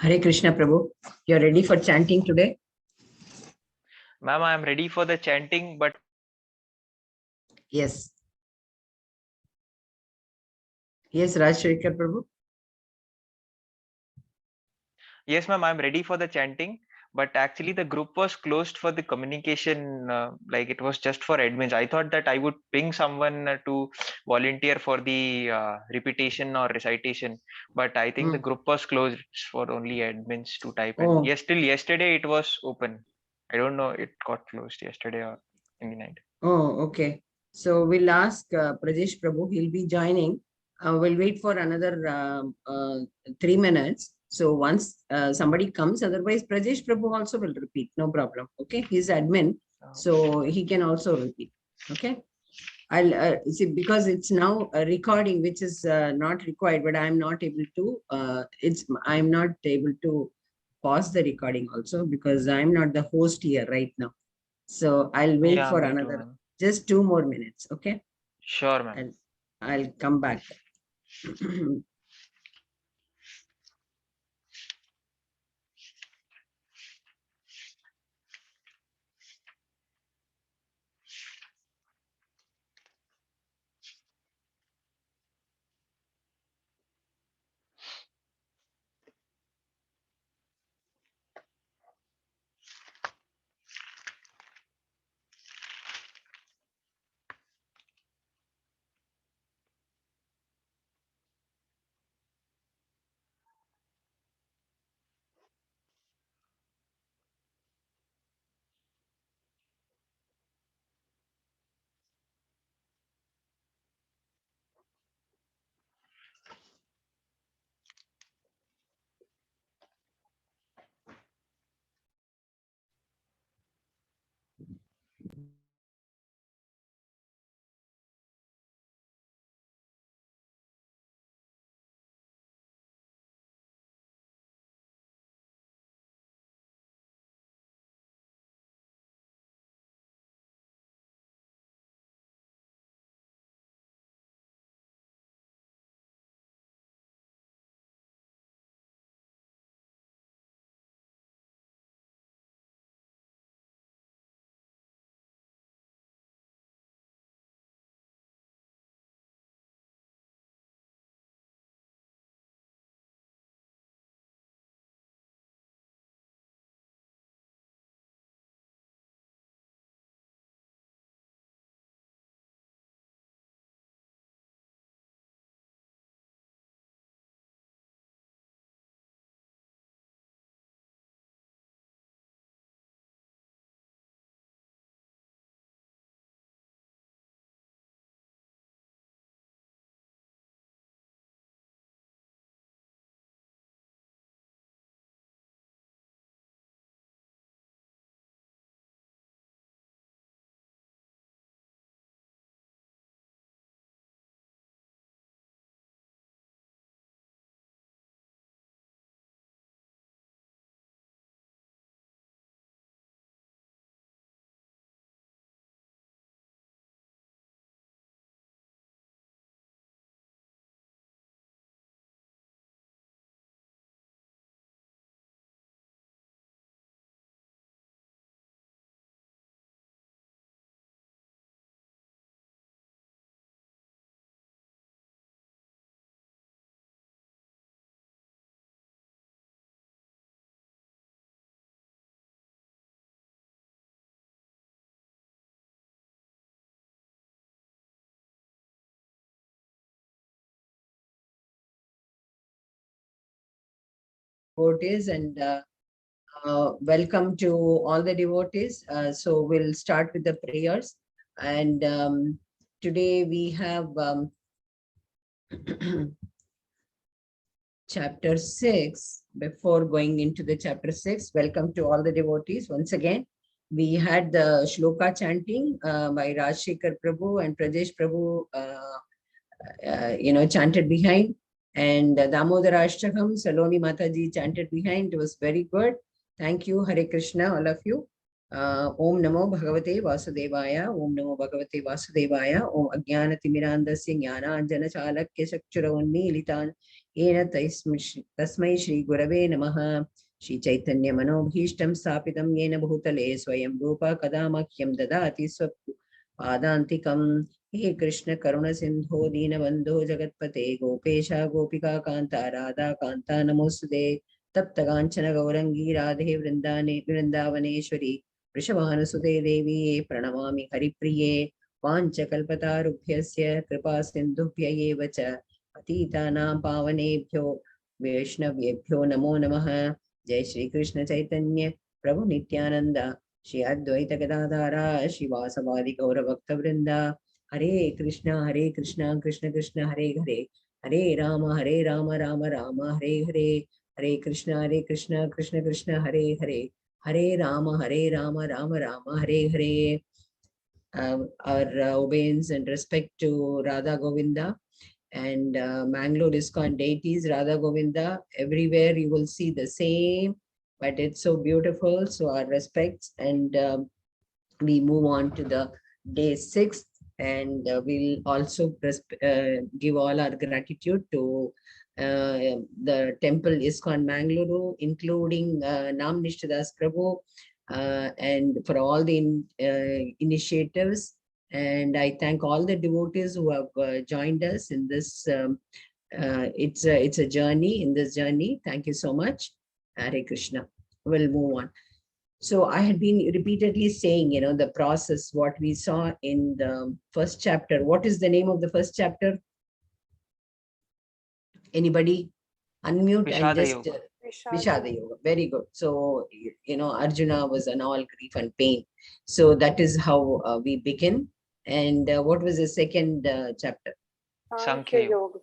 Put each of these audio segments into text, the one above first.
Hare Krishna Prabhu. You're ready for chanting today? Ma'am, I am ready for the chanting, but Yes. Yes, Rajshekar Prabhu. yes, ma'am, I'm ready for the chanting. But actually, the group was closed for the communication. Like it was just for admins. I thought that I would ping someone to volunteer for the repetition or recitation. But I think the group was closed for only admins to type. And Oh, yes, till yesterday it was open. I don't know, it got closed yesterday or in the night. oh, okay. So we'll ask Prajesh Prabhu. He'll be joining. We'll wait for another 3 minutes. So once somebody comes, otherwise Prajesh Prabhu also will repeat. No problem. Okay. He's admin. So he can also repeat. Okay. I'll see because it's now a recording which is not required, but I'm not able to. I'm not able to pause the recording also because I'm not the host here right now. So I'll wait Yeah, for me too, another ma'am. just 2 more minutes. Okay, Sure, ma'am. I'll come back. Devotees and welcome to all the devotees. So we'll start with the prayers. And today we have chapter 6. Before going into the chapter 6, welcome to all the devotees once again. We had the shloka chanting by Rajshekar Prabhu and Prajesh Prabhu, chanted behind. And Damodara Ashtakam, Saloni Mataji chanted behind. It was very good. Thank you, Hare Krishna, all of you. Om Namo Bhagavate Vasudevaya. Om Namo Bhagavate Vasudevaya. Om Ajnana Timirandasya Jnana Anjana Chalakya Chakshura Unmilitan Yena Tasmai Shri Gurave Namaha. Shri Chaitanya Manobhishtam Stapitam Yena Bhutale Swayam Rupa Kadamakyam Dadati Padantikam. He Krishna Karuna Sindho Dina Bandho Jagatpate Gopesha Gopika Kanta Radha Kanta Namosude Tapta Ganchana Gaurangi Radhe Vrindavaneshwari वृषभानुसुते देवी प्रणमामि हरिप्रिये वाञ्छकल्पतारुभ्यस्य कृपा सिन्धुभ्य एव च पतितानां पावनेभ्यो वैष्णवेभ्यो नमो नमः। जय श्री कृष्ण चैतन्य प्रभु नित्यानंद श्री अद्वैत गदाधारा श्रीवासवादि गौर भक्त वृंदा। हरे कृष्ण कृष्ण कृष्ण हरे हरे हरे राम राम राम हरे हरे। हरे Krishna Krishna Krishna Hare Hare Hare Rama, Rama Rama, Hare Hare. Our obeisance and respect to Radha Govinda and Mangalore ISKCON deities, Radha Govinda. Everywhere you will see the same, but it's so beautiful. So our respects, and we move on to the day 6, and we'll also give all our gratitude to the temple ISKCON Mangaluru, including Nam Nishtadas Prabhu, and for all the initiatives. And I thank all the devotees who have joined us in this. It's a journey. In this journey, thank you so much. Hare Krishna. We'll move on. So I had been repeatedly saying, the process, what we saw in the first chapter. What is the name of the first chapter? Anybody? Unmute and just Vishada Yoga. Very good. So, Arjuna was an all grief and pain. So that is how we begin. And what was the second chapter? Sankhya Yoga.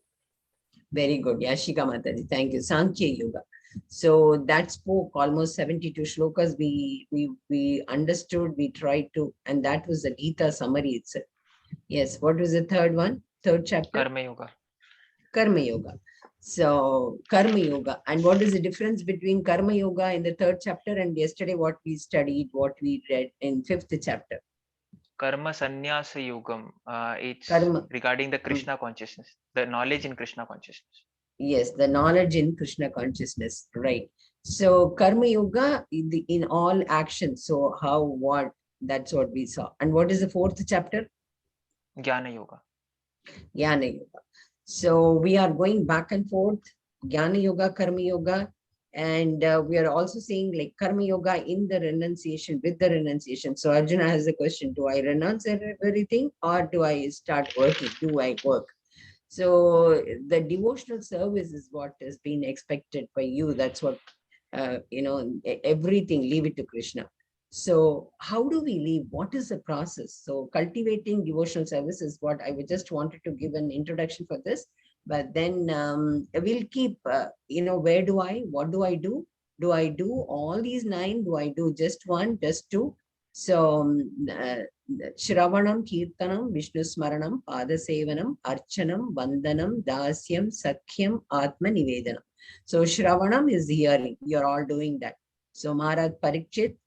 Very good. Yashika Mataji. Thank you. Sankhya Yoga. So that spoke almost 72 shlokas. We understood, we tried to, and that was the Gita summary itself. Yes. What was the third one? Third chapter? Karma Yoga. Karma Yoga. So Karma Yoga. And what is the difference between Karma Yoga in the third chapter and yesterday what we studied, what we read in fifth chapter? Karma Sannyasa Yogam. It's regarding the Krishna consciousness, the knowledge in Krishna consciousness. Yes, the knowledge in Krishna consciousness, right? So Karma Yoga in all actions. So how, what, that's what we saw. And what is the fourth chapter? Jnana Yoga. Jnana Yoga. So we are going back and forth, Jnana Yoga, Karma Yoga, and we are also saying like Karma Yoga in the renunciation, with the renunciation. So Arjuna has a question, do I renounce everything or do I start working? Do I work? So the devotional service is what has been expected by you. That's what, everything, leave it to Krishna. So how do we live? What is the process? So cultivating devotional service is what I would just wanted to give an introduction for this. But then we'll keep, where do I, what do I do? Do I do all these 9? Do I do just 1, just 2? So Shravanam, Kirtanam, Vishnu Smaranam, Padasevanam, Archanam, Vandanam, Dasyam, Sakhyam, Atma Nivedanam. So Shravanam is hearing. You're all doing that. So Maharaj Parikshit,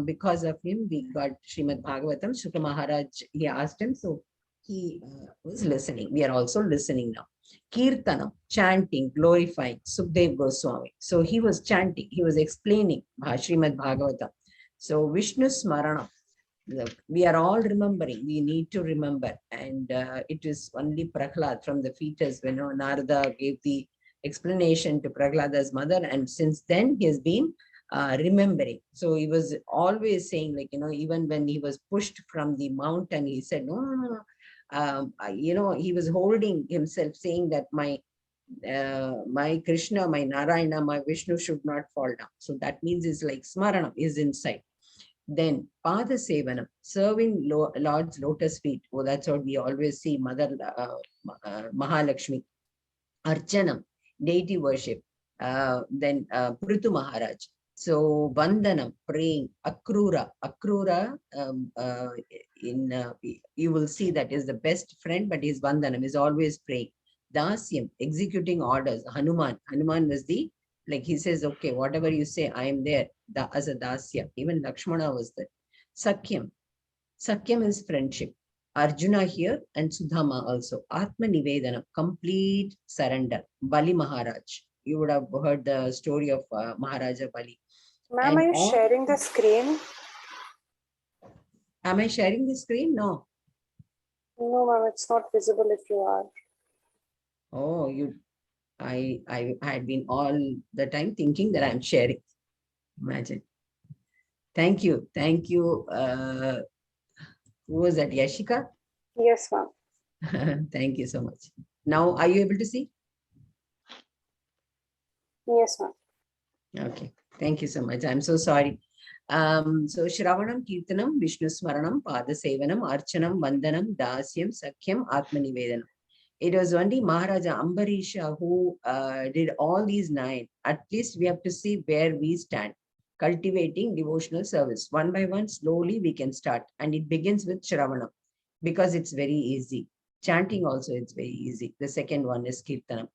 because of him, we got Srimad Bhagavatam. Shukra Maharaj, he asked him, so he was listening. We are also listening now. Kirtanam, chanting, glorifying, Sukdev Goswami. So he was chanting, he was explaining Srimad Bhagavatam. So Vishnu Smarana, we are all remembering, we need to remember. And it is only Prahlad from the fetus when Narada gave the explanation to Prahlada's mother. And since then he has been remembering. So he was always saying, like, even when he was pushed from the mountain, he said, no. He was holding himself saying that my Krishna, my Narayana, my Vishnu should not fall down. So that means it's like Smarana is inside. Then Pada Sevanam, serving Lord's lotus feet. Oh, that's what we always see, Mother Mahalakshmi. Archanam, deity worship. Then Prithu Maharaj. So Vandanam, praying. Akrura, you will see that is the best friend, but his Vandanam is always praying. Dasyam, executing orders. Hanuman was the Like he says, okay, whatever you say, I am there. As a dasya. Even Lakshmana was there. Sakyam. Sakyam is friendship. Arjuna here and Sudhama also. Atma Nivedana, complete surrender. Bali Maharaj. You would have heard the story of Maharaja Bali. Ma'am, are you sharing the screen? Am I sharing the screen? No. No, ma'am, it's not visible if you are. Oh, I had been all the time thinking that I'm sharing. Imagine. Thank you. Thank you. Who was that? Yashika? Yes, ma'am. Thank you so much. Now, are you able to see? Yes, ma'am. Okay. Thank you so much. I'm so sorry. So Shravanam, Kirtanam, Vishnu Smaranam, Pada Sevanam, Archanam, Vandanam, Dasyam, Sakyam, Atmanivedanam. It was only Maharaja Ambarisha who did all these 9. At least we have to see where we stand. Cultivating devotional service. One by one, slowly we can start. And it begins with Shravanam because it's very easy. Chanting also, it's very easy. The second one is Kirtanam.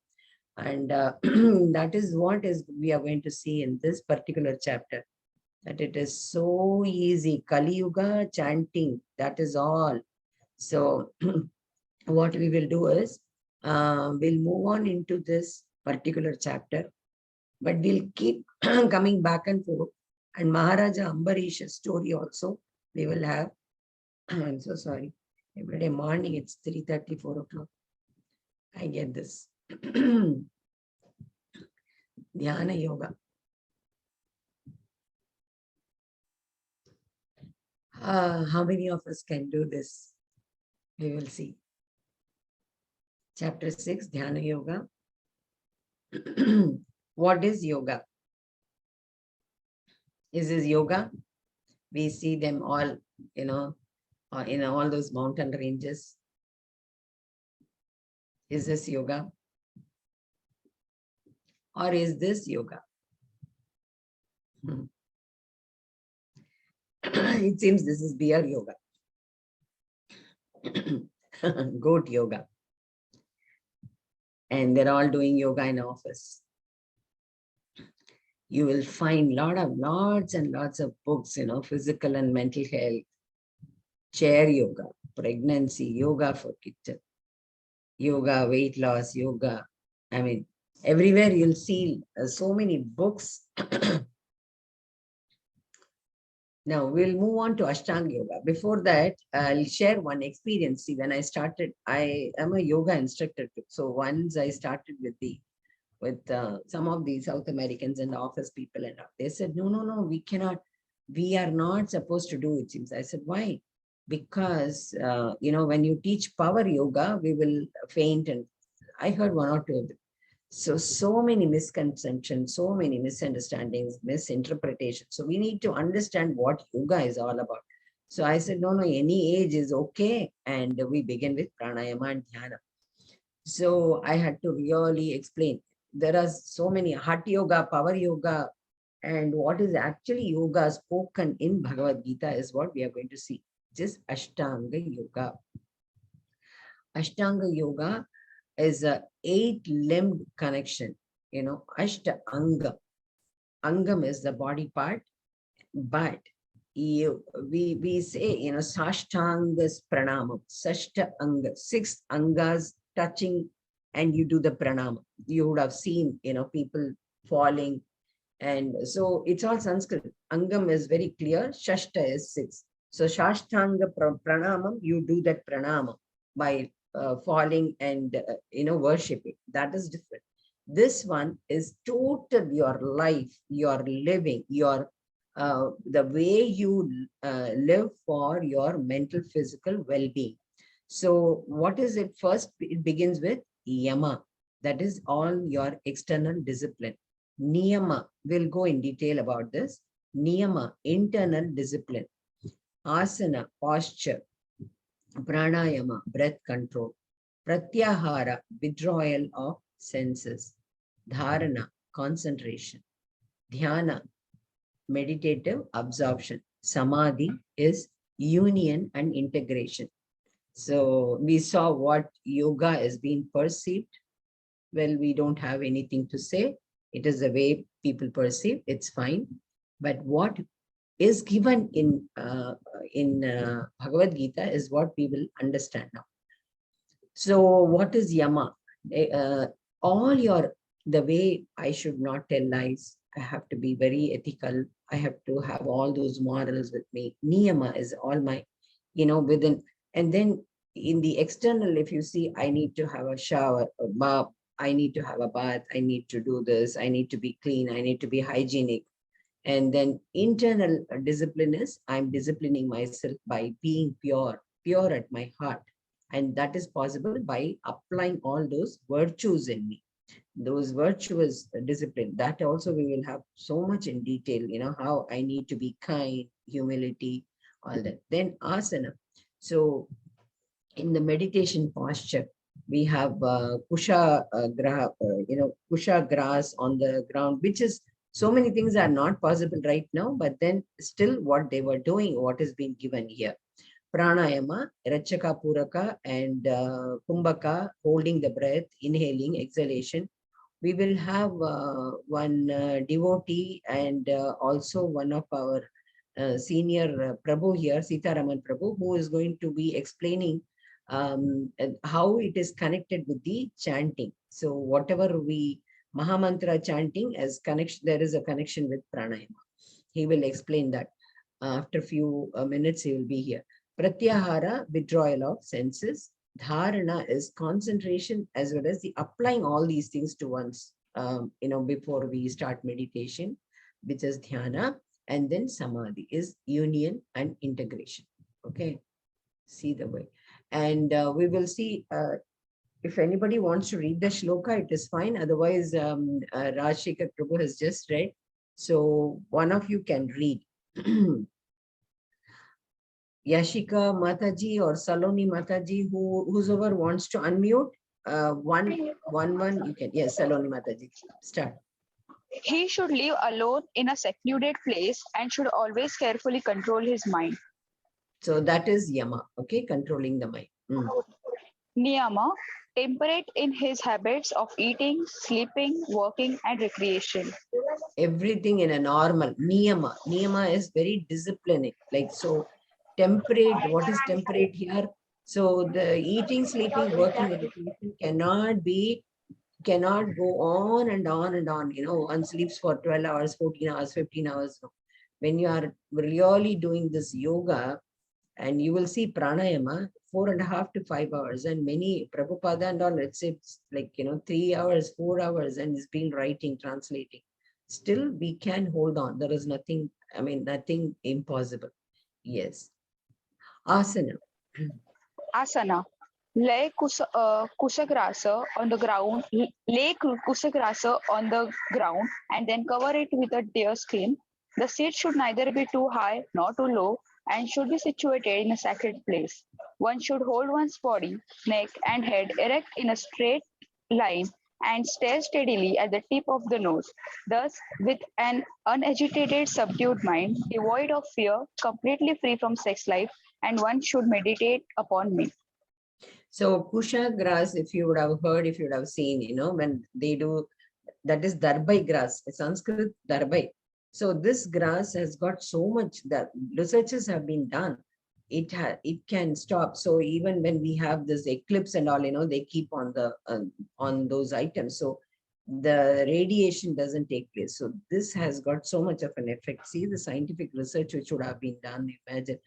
And that is what is we are going to see in this particular chapter. That it is so easy. Kali Yuga chanting, that is all. So what we will do is, we'll move on into this particular chapter, but we'll keep coming back and forth. And Maharaja Ambarisha's story also, we will have. I'm so sorry. Every day morning, it's 3:30, 4 o'clock. I get this. Dhyana Yoga. How many of us can do this? We will see. Chapter 6, Dhyana Yoga. What is yoga? Is this yoga? We see them all, in all those mountain ranges. Is this yoga? Or is this yoga? It seems this is bear yoga. Goat yoga. And they're all doing yoga in office. You will find lots and lots of books, physical and mental health, chair yoga, pregnancy, yoga for kitchen, yoga, weight loss, yoga. I mean, everywhere you'll see so many books. Now we'll move on to Ashtanga Yoga. Before that, I'll share one experience. See, when I started, I am a yoga instructor too. So once I started with some of the South Americans and office people, and they said, no, we cannot. We are not supposed to do it. Seems I said, why? Because when you teach power yoga, we will faint. And I heard one or two of them. So many misconceptions, so many misunderstandings, misinterpretations. So we need to understand what yoga is all about. So I said, no, any age is okay. And we begin with pranayama and dhyana. So I had to really explain. There are so many hatha yoga, power yoga, and what is actually yoga spoken in Bhagavad Gita is what we are going to see. Just Ashtanga Yoga. Ashtanga Yoga is a 8-limbed connection, Ashta Anga. Angam is the body part, but we say, Sashtangas Pranamam, Sashta Anga, 6 Angas touching, and you do the pranama. You would have seen, people falling. And so it's all Sanskrit. Angam is very clear, Shashta is 6. So Shashtanga Pranamam, you do that pranama by falling and worshiping. That is different. This one is total your life, your living, your the way you live for your mental, physical well-being. So what is it? First, it begins with yama. That is all your external discipline. Niyama, we'll go in detail about this. Niyama, internal discipline. Asana, posture. Pranayama, breath control. Pratyahara, withdrawal of senses. Dharana, concentration. Dhyana, meditative absorption. Samadhi is union and integration. So we saw what yoga is being perceived. Well, we don't have anything to say. It is the way people perceive, it's fine. But what is given in Bhagavad Gita is what we will understand now. So what is yama? All the way I should not tell lies. I have to be very ethical. I have to have all those morals with me. Niyama is all my, within. And then in the external, if you see, I need to have a shower, a bath, I need to have a bath, I need to do this, I need to be clean, I need to be hygienic. And then internal discipline is I'm disciplining myself by being pure at my heart. And that is possible by applying all those virtues in me. Those virtuous discipline, that also we will have so much in detail, how I need to be kind, humility, all that. Then asana. So in the meditation posture, we have kusha kusha grass on the ground, which is so many things are not possible right now, but then still what they were doing, what is being given here. Pranayama, Rachaka Puraka and Kumbhaka, holding the breath, inhaling, exhalation. We will have one devotee and also one of our senior Prabhu here, Sitaraman Prabhu, who is going to be explaining how it is connected with the chanting. So whatever we Mahamantra chanting as connection, there is a connection with pranayama. He will explain that. After a few minutes, he will be here. Pratyahara, withdrawal of senses. Dharana is concentration as well as the applying all these things to once, before we start meditation, which is dhyana. And then samadhi is union and integration. Okay, see the way. And we will see, if anybody wants to read the shloka, it is fine. Otherwise, Rajshekhar Prabhu has just read. So one of you can read. Yashika Mataji or Saloni Mataji, whosoever wants to unmute, one, you can. Yes, Saloni Mataji, start. He should live alone in a secluded place and should always carefully control his mind. So that is Yama, okay, controlling the mind. Niyama, temperate in his habits of eating, sleeping, working, and recreation. Everything in a normal. Niyama. Niyama is very disciplining. Like, so temperate, what is temperate here? So the eating, sleeping, working, and recreation cannot go on and on and on. One sleeps for 12 hours, 14 hours, 15 hours. When you are really doing this yoga, and you will see pranayama, 4.5 to 5 hours, and many Prabhupada and all, let's say like, 3 hours, 4 hours, and it's been writing, translating. Still, we can hold on. There is nothing, nothing impossible. Yes. Asana. Asana. Lay kusagrasa on the ground. Lay kusagrasa on the ground and then cover it with a deer skin. The seat should neither be too high nor too low and should be situated in a sacred place. One should hold one's body, neck, and head erect in a straight line and stare steadily at the tip of the nose. Thus, with an unagitated, subdued mind, devoid of fear, completely free from sex life, and one should meditate upon me. So kusha grass, if you would have heard, if you would have seen, when they do, that is darbai grass, Sanskrit darbai. So this grass has got so much that researches have been done. It can stop. So even when we have this eclipse and all, they keep on the on those items. So the radiation doesn't take place. So this has got so much of an effect. See the scientific research which would have been done. Imagine.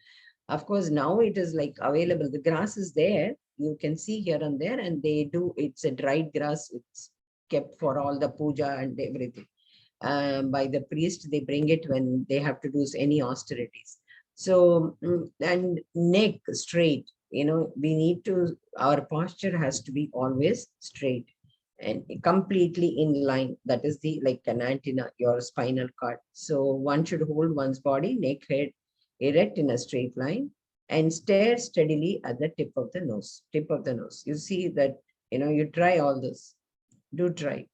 Of course, now it is like available. The grass is there. You can see here and there, and they do. It's a dried grass. It's kept for all the puja and everything. By the priest, they bring it when they have to do any austerities. So, and neck straight, we need to, our posture has to be always straight and completely in line. That is the, like an antenna, your spinal cord. So one should hold one's body, neck, head erect in a straight line and stare steadily at the tip of the nose. You see that, you try all this. Do try.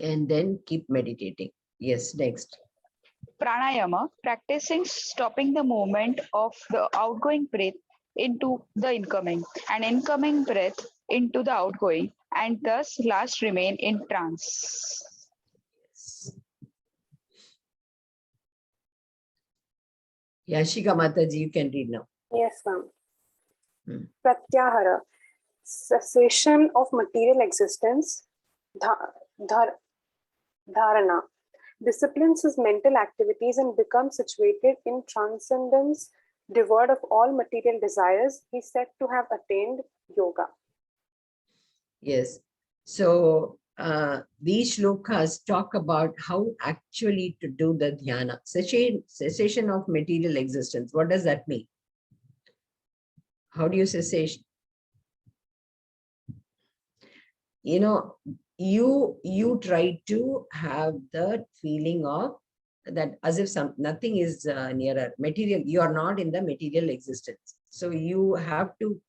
And then keep meditating. Yes, next. Pranayama, practicing stopping the movement of the outgoing breath into the incoming and incoming breath into the outgoing, and thus last remain in trance. Yashika Mataji, you can read now. Yes, ma'am. Hmm. Cessation of material existence. Dharana disciplines his mental activities and becomes situated in transcendence, devoid of all material desires. He is said to have attained yoga. Yes. So these shlokas talk about how actually to do the dhyana, cessation of material existence. What does that mean? How do you cessation? You know, you try to have the feeling of that as if nothing is nearer material. You are not in the material existence. So you have to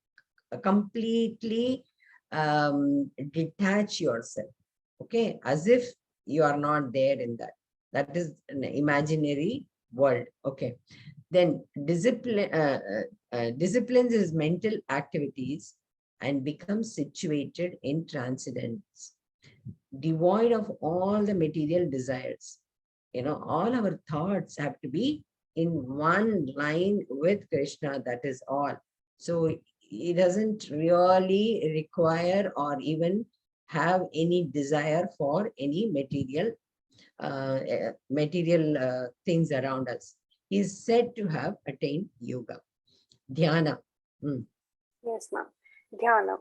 completely detach yourself, okay, as if you are not there in that. That is an imaginary world, okay. Then disciplines his mental activities and becomes situated in transcendence, devoid of all the material desires. You know, all our thoughts have to be in one line with Krishna, that is all. So he doesn't really require or even have any desire for any material things around us. He is said to have attained yoga. Dhyana. Yes, ma'am. Dhyana.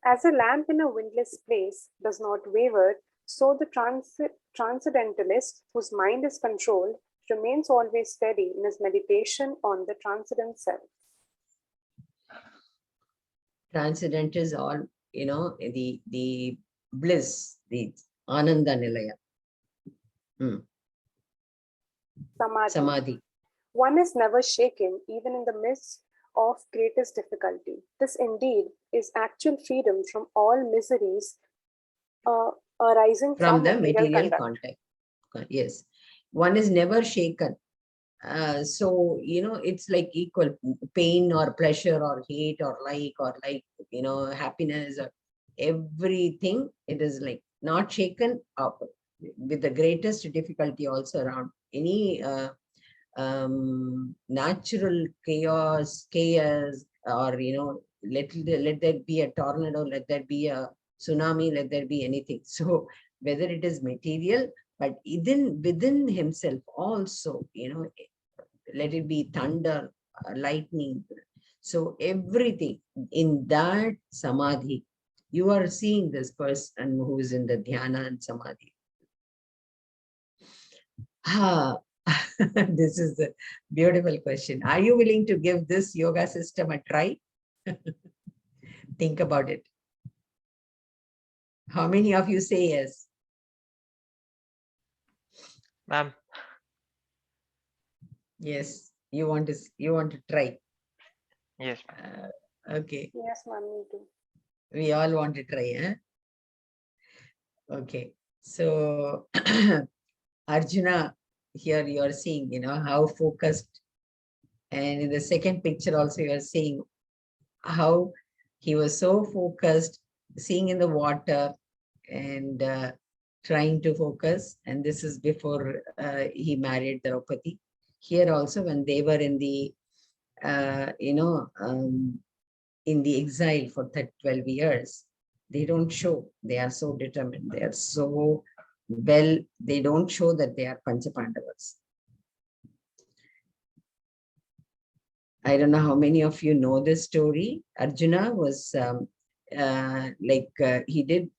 As a lamp in a windless place does not waver, so the transcendentalist, whose mind is controlled, remains always steady in his meditation on the transcendent self. Transcendent is all, you know, the bliss, the Ananda Nilaya. Samadhi. One is never shaken, even in the midst of greatest difficulty. This indeed is actual freedom from all miseries arising from the material contact. Yes, one is never shaken. So, you know, it's like equal pain or pleasure or hate or like, you know, happiness or everything. It is like not shaken up with the greatest difficulty also around any natural chaos, or, you know, let there be a tornado, let there be a tsunami, let there be anything. So whether it is material, but within himself also, you know, let it be thunder, lightning. So everything in that samadhi, you are seeing this person who is in the dhyana and samadhi. This is a beautiful question. Are you willing to give this yoga system a try? Think about it. How many of you say yes? Ma'am. Yes, you want to try. Yes. Okay. Yes, ma'am, me too. We all want to try, eh? Okay. So Arjuna, here you are seeing, you know, how focused, and in the second picture also you are seeing how he was so focused, seeing in the water and trying to focus. And this is before he married Draupadi. Here also, when they were in the, in the exile for 12 years, they don't show, they are so determined, they are so well, they don't show that they are Panchapandavas. I don't know how many of you know this story. Arjuna was he did,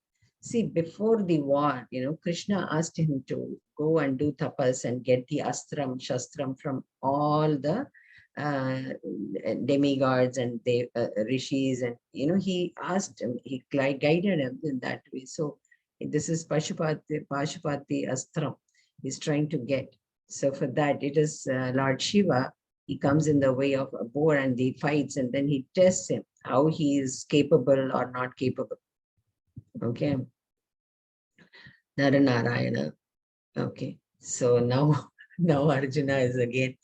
see, before the war, you know, Krishna asked him to go and do tapas and get the astram, shastram from all the demigods and the rishis, and, you know, he asked him, he guided him in that way. So this is Pashupati astram he's trying to get. So for that, it is Lord Shiva. He comes in the way of a boar and he fights, and then he tests him, how he is capable or not capable. Okay. Naranarayana. Okay. So now Arjuna is again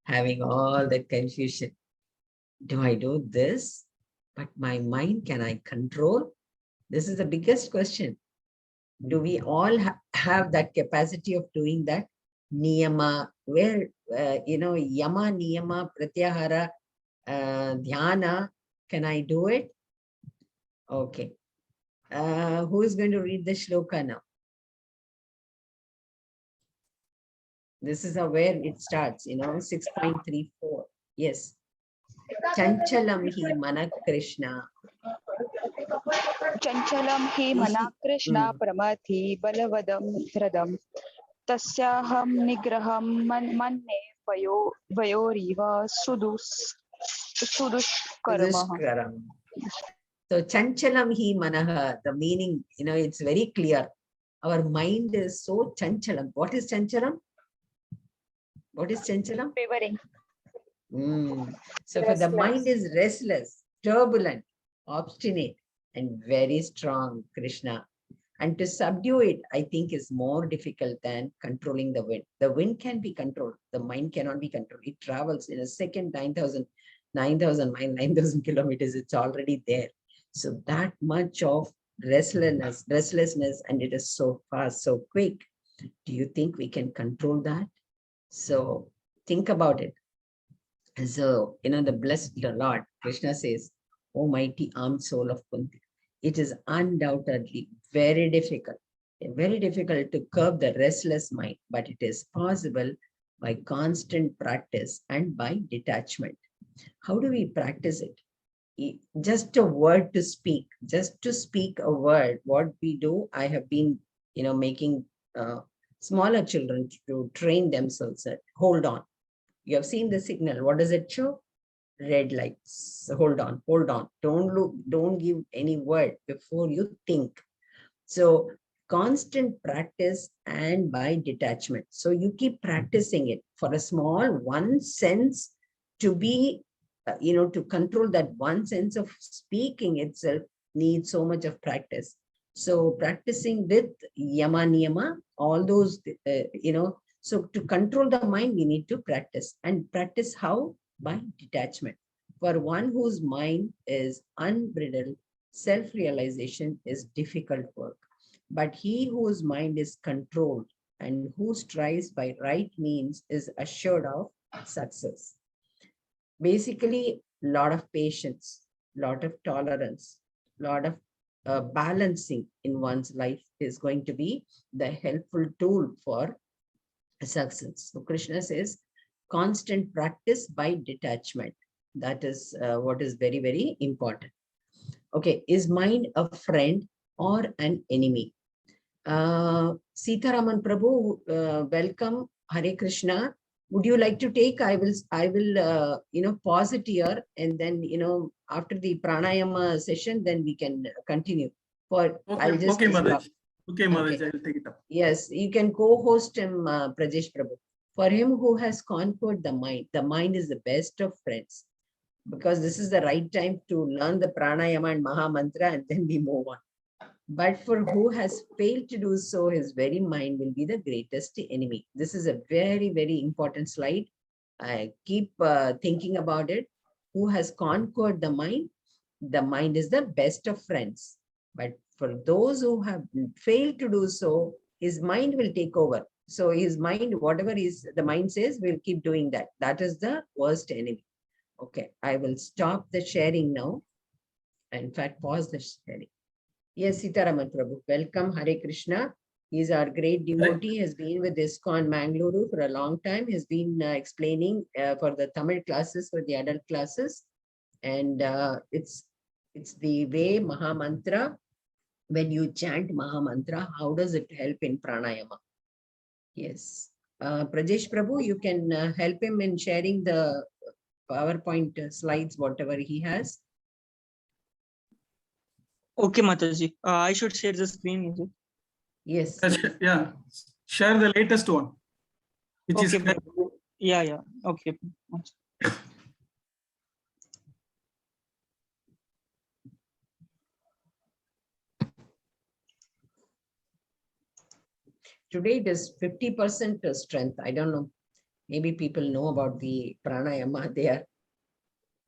having all that confusion. Do I do this? But my mind, can I control? This is the biggest question. Do we all have that capacity of doing that? niyama, where, yama, niyama, pratyahara, dhyana. Can I do it? Okay. Who is going to read the shloka now? This is where it starts, 6.34. Yes. Chanchalam hi mana Krishna. Chanchalam hi mana Krishna pramati balavadam hradam. Tasyaham nigraham manne vayoriva sudushkaramaha. So chanchalam hi manaha, the meaning, it's very clear. Our mind is so chanchalam. What is chanchalam? What is chanchalam? Wavering. So for the mind is restless, turbulent, obstinate, and very strong, Krishna. And to subdue it, I think, is more difficult than controlling the wind. The wind can be controlled. The mind cannot be controlled. It travels in a second, 9,000 kilometers. It's already there. So that much of restlessness, and it is so fast, so quick. Do you think we can control that? So think about it. So, the blessed Lord, Krishna says, O mighty armed soul of Kunti, it is undoubtedly very difficult to curb the restless mind, but it is possible by constant practice and by detachment. How do we practice it? Just a word to speak, just to speak a word. What we do, I have been, making smaller children to train themselves. Hold on. You have seen the signal. What does it show? Red lights. Hold on. Don't look, don't give any word before you think. So constant practice and by detachment. So you keep practicing it for a small one sense to be, to control that one sense of speaking itself needs so much of practice. So practicing with yama, niyama, all those, so to control the mind, we need to practice. And practice how? By detachment. For one whose mind is unbridled, self-realization is difficult work. But he whose mind is controlled and who strives by right means is assured of success. Basically, a lot of patience, lot of tolerance, lot of balancing in one's life is going to be the helpful tool for success. So Krishna says, constant practice by detachment. That is what is very, very important. Okay, is mind a friend or an enemy? Sitaraman Prabhu, welcome. Hare Krishna. Would you like to take? I will, pause it here, and then, after the pranayama session, then we can continue. Okay, I'll just okay, Mataji. Okay. Mataji, I will take it up. Yes, you can co-host him, Prajesh Prabhu. For him who has conquered the mind is the best of friends, because this is the right time to learn the pranayama and maha mantra, and then we move on. But for who has failed to do so, his very mind will be the greatest enemy. This is a very, very important slide. I keep thinking about it. Who has conquered the mind is the best of friends. But for those who have failed to do so, his mind will take over. So his mind, whatever the mind says, will keep doing that. That is the worst enemy. Okay, I will stop the sharing now. In fact, pause the sharing. Yes, Sitaraman Prabhu, welcome. Hare Krishna. He is our great devotee, has been with ISKCON Mangaluru for a long time. He has been explaining for the Tamil classes, for the adult classes. And it's the way Maha Mantra, when you chant Maha Mantra, how does it help in pranayama? Yes. Prajesh Prabhu, you can help him in sharing the PowerPoint slides, whatever he has. Okay, Mataji. I should share the screen, is it? Yes. Yeah. Share the latest one. Which Okay. is Yeah. Okay. Today it is 50% strength. I don't know. Maybe people know about the pranayama there.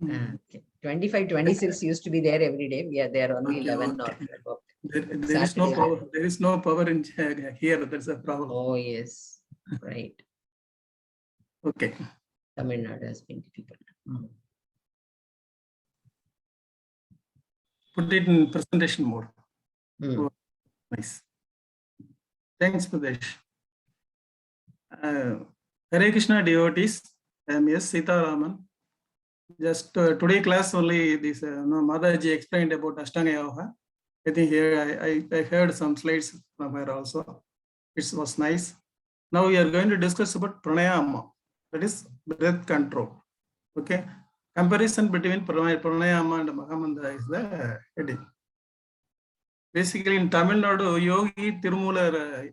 Okay. 25, 26 used to be there every day. We are there only 11 or 12. There is no power. There is no power in here. That's a problem. Oh, yes. Right. Okay. Tamil Nadu has been difficult. Put it in presentation mode. Mm. Nice. Thanks, Pradesh. Hare Krishna devotees. I am S. Sitaraman. Just today class only this Mataji explained about Ashtanga Yoga. I think here I heard some slides from her also. It was nice. Now we are going to discuss about pranayama, that is breath control. Okay, comparison between pranayama and Mahamandra is the heading. Basically, in Tamil Nadu, Yogi Tirumular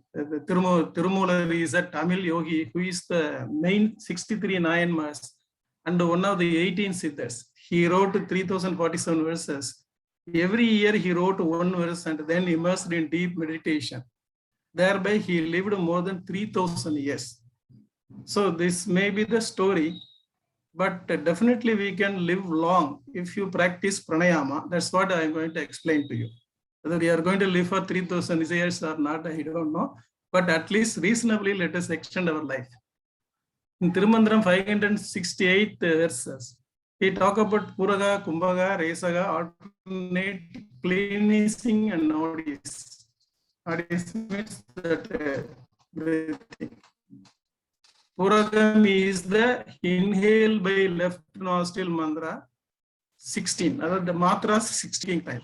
is a Tamil yogi who is the main 63 Nayanmas and one of the 18 Siddhas. He wrote 3047 verses. Every year he wrote one verse and then immersed in deep meditation. Thereby he lived more than 3000 years. So this may be the story, but definitely we can live long if you practice pranayama. That's what I'm going to explain to you. Whether we are going to live for 3000 years or not, I don't know. But at least reasonably, let us extend our life. In Tirumandram 568 verses, he talk about Puraga, Kumbhaga, Resaga, alternate cleansing and Nadis. Nadis means that breathing. Puragam is the inhale by left nostril mantra 16. The matras 16 times.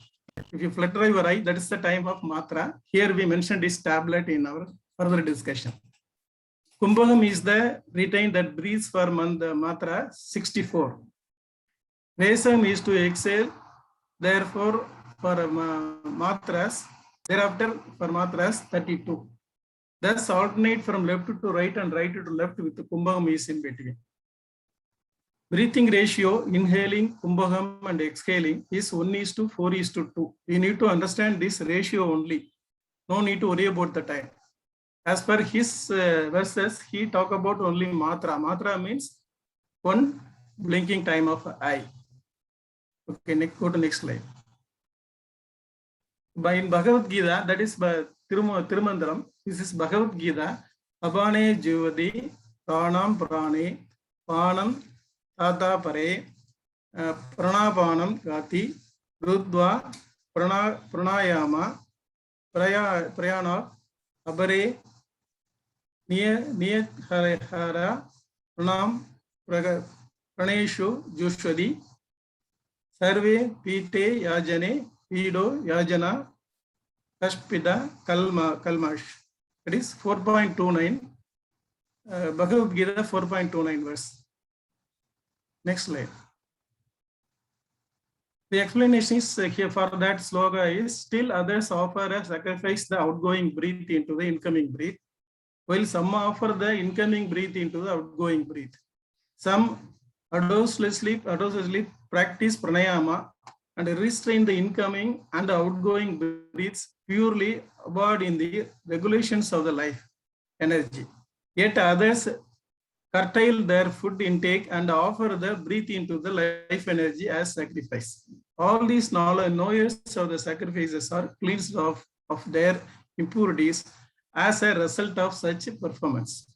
If you flutter your eye, that is the time of matra. Here we mentioned this tablet in our further discussion. Kumbhagam is the retain that breathes for matra 64. Resam is to exhale, therefore for matras, thereafter for matras 32. Thus alternate from left to right and right to left with the Kumbhagam is in between. Breathing ratio, inhaling, Kumbhagam and exhaling is 1:4:2. We need to understand this ratio only. No need to worry about the time. As per his verses, he talk about only matra. Matra means one blinking time of eye. Okay, go to next slide. In Bhagavad Gita, that is Tirumandram, this is Bhagavad Gita. Abane Jivadi, Pranam Prane, Panam Tata Pare, Pranapanam Gati, Rudva, Pranayama, Prayana, Abare, Niyat Hara, Pranam, Praneshu, Jushwadi, Sarve, Pite, Yajane, Pido, Yajana, Kashpida, Kalmash. It is 4.29. Bhagavad Gita 4.29 verse. Next slide. The explanation is here for that sloga is still others offer a sacrifice the outgoing breath into the incoming breath, while some offer the incoming breath into the outgoing breath. Some audaciously practice pranayama and restrain the incoming and outgoing breaths purely abide in the regulations of the life energy. Yet others curtail their food intake and offer the breath into the life energy as sacrifice. All these knowledge of the sacrifices are cleansed of their impurities as a result of such performance.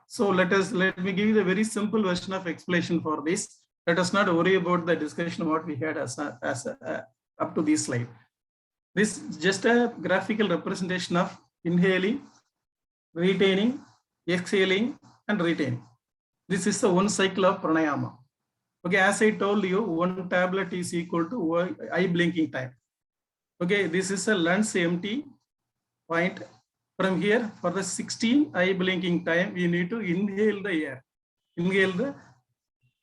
So let me give you the very simple version of explanation for this. Let us not worry about the discussion what we had as up to this slide. This is just a graphical representation of inhaling, retaining, exhaling, and retaining. This is the one cycle of pranayama. Okay, as I told you, one tablet is equal to eye blinking time. Okay, this is a lens empty point. From here, for the 16 eye blinking time, we need to inhale the air, inhale the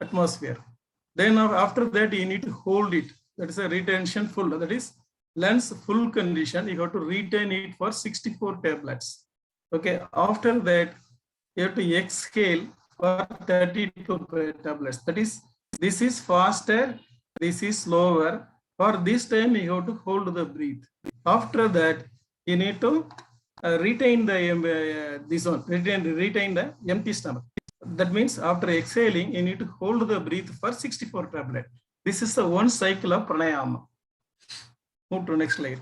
atmosphere. Then after that, you need to hold it. That is a retention full. That is lens full condition. You have to retain it for 64 tablets. Okay, after that, you have to exhale for 32 tablets. That is, this is faster, this is slower. For this time, you have to hold the breath. After that, you need to retain the this one, retain the empty stomach. That means after exhaling, you need to hold the breath for 64 tablets. This is the one cycle of pranayama. Move to next slide.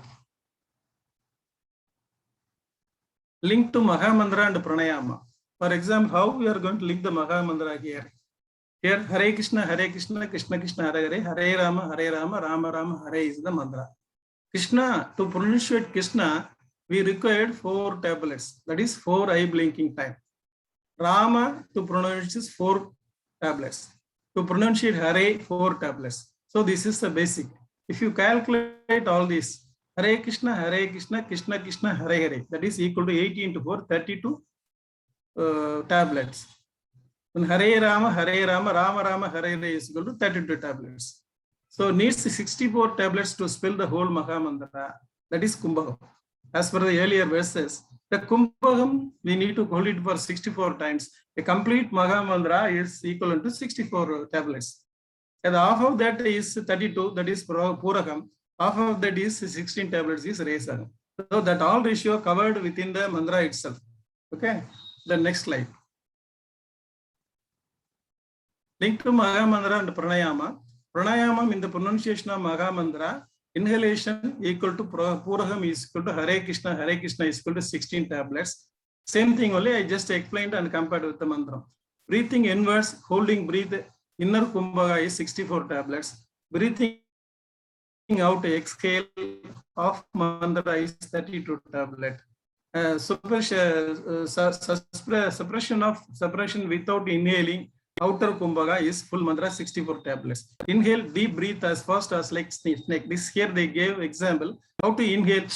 Link to Mahamandra and pranayama. For example, how we are going to link the Maha Mantra here? Here, Hare Krishna, Krishna Krishna, Hare Hare, Hare Rama, Rama Rama, Hare is the mantra. Krishna, to pronunciate Krishna, we required 4 tablets. That is 4 eye blinking time. Rama, to pronounce is 4 tablets. To pronunciate Hare, 4 tablets. So this is the basic. If you calculate all this, Hare Krishna, Krishna Krishna, Hare Hare, that is equal to 80 into 4, 32 tablets. When Hare Rama, Rama Rama, Hare Hare is equal to 32 tablets. So needs 64 tablets to spell the whole Maha Mantra. That is Kumbhagam. As per the earlier verses, the Kumbhagam, we need to hold it for 64 times. A complete Maha Mantra is equivalent to 64 tablets. And half of that is 32, that is Puragam. Half of that is 16 tablets is Resagam. So that all ratio covered within the mantra itself. Okay, the next slide. Link to Maha Mantra and Pranayama. Pranayama in the pronunciation of Maha Mantra, inhalation equal to Puragam is equal to Hare Krishna is equal to 16 tablets. Same thing only I just explained and compared with the mantra. Breathing inwards, holding breath, inner Kumbhaga is 64 tablets. Breathing out, exhale of mantra is 32 tablet. Suppression without inhaling, outer Kumbhaga is full mantra 64 tablets. Inhale, deep breathe as fast as like snake. This here they gave example how to inhale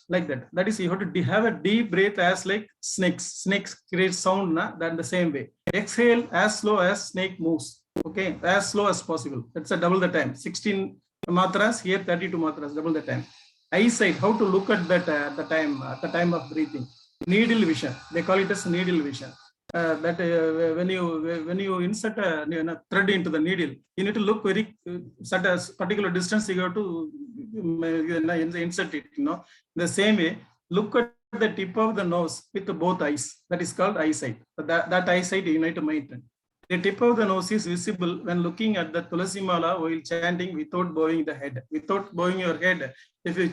like that. That is you have to have a deep breath as like snakes. Snakes create sound that the same way. Exhale as slow as snake moves. Okay, as slow as possible. That's a double the time. 16 matras here, 32 matras, double the time. Eyesight, how to look at that at the time of breathing. Needle vision. They call it as needle vision. When you insert a thread into the needle, you need to look very at a particular distance. You have to insert it. The same way, look at the tip of the nose with both eyes. That is called eyesight. That eyesight you need to maintain. The tip of the nose is visible when looking at the Tulasi Mala while chanting without bowing the head. Without bowing your head, if you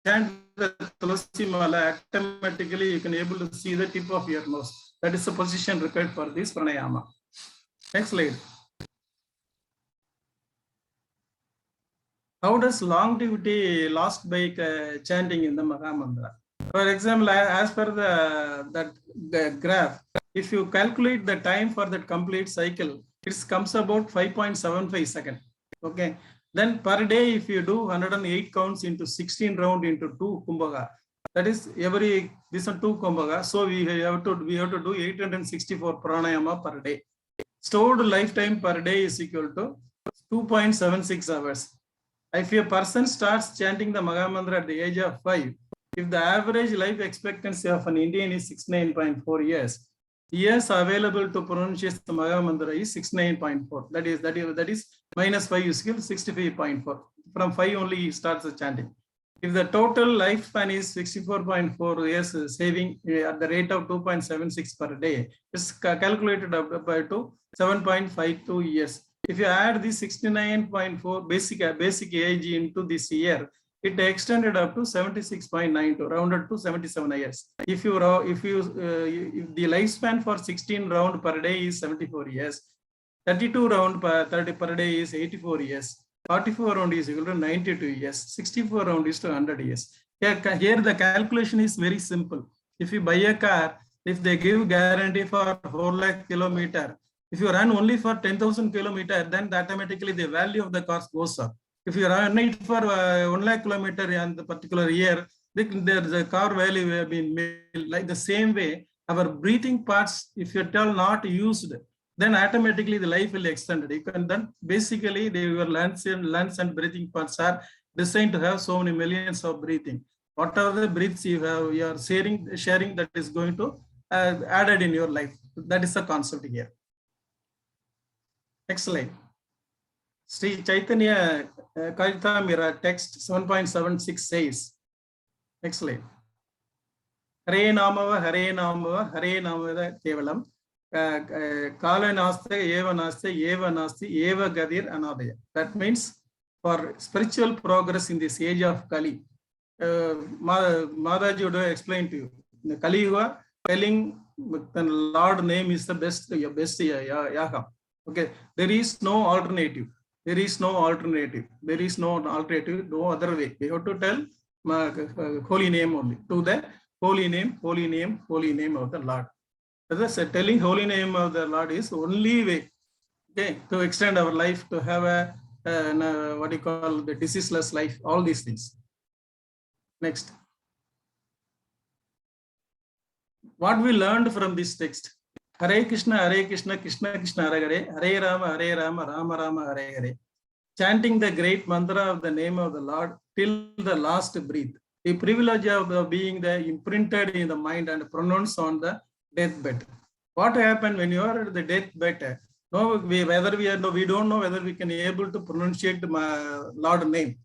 chant the Tulasi Mala, automatically you can able to see the tip of your nose. That is the position required for this pranayama. Next slide. How does longevity lost by chanting in the Maha Mantra? For example, as per the graph, if you calculate the time for that complete cycle, it comes about 5.75 seconds. Okay. Then per day, if you do 108 counts into 16 round into 2 Kumbhaga, that is this one 2 Kumbhaga. So we have to do 864 pranayama per day. Stored lifetime per day is equal to 2.76 hours. If a person starts chanting the Maha Mantra at the age of 5, if the average life expectancy of an Indian is 69.4 years, years available to pronounce the Maha Mantra is 69.4. That is minus 5 is equal to 65.4. From 5 only he starts the chanting. If the total lifespan is 64.4 years, saving at the rate of 2.76 per day, it's calculated up to 7.52 years. If you add the 69.4 basic age into this year, it extended up to 76.92, rounded to 77 years. If the lifespan for 16 round per day is 74 years, 32 round per day is 84 years, 44 round is equal to 92 years, 64 round is to 100 years. Here the calculation is very simple. If you buy a car, if they give guarantee for 4 lakh kilometer, if you run only for 10,000 kilometer, then automatically the value of the car goes up. If you run it for 1 lakh kilometer in the particular year, the car value will have been made. Like the same way, our breathing parts, if you're not used, then automatically the life will extend. You can then basically your lungs and breathing parts are designed to have so many millions of breathing. Whatever the breaths you have, you are sharing that is going to added in your life. That is the concept here. Next slide. Sri Chaitanya Karitamira text 7.76 says, next slide. Hare Namava, Hare Namava, Hare Namava Kevalam. Kala Naste, Eva Naste, Eva Nasti, Eva Gadir Anadaya. That means for spiritual progress in this age of Kali, Madaji would explain to you. The Kali Yuga telling then Lord name is the best, Yaha. Okay, there is no alternative. There is no alternative. There is no alternative, no other way. We have to tell holy name only. To the holy name, holy name, holy name of the Lord. As I said, telling holy name of the Lord is only way, okay, to extend our life, to have a what you call the diseaseless life, all these things. Next. What we learned from this text: Hare Krishna, Krishna Krishna, Hare Rama, Rama Rama, Hare Hare. Chanting the great mantra of the name of the Lord till the last breath. The privilege of being imprinted in the mind and pronounced on the deathbed. What happened when you are at the deathbed? No, we don't know whether we can be able to pronunciate the Lord name.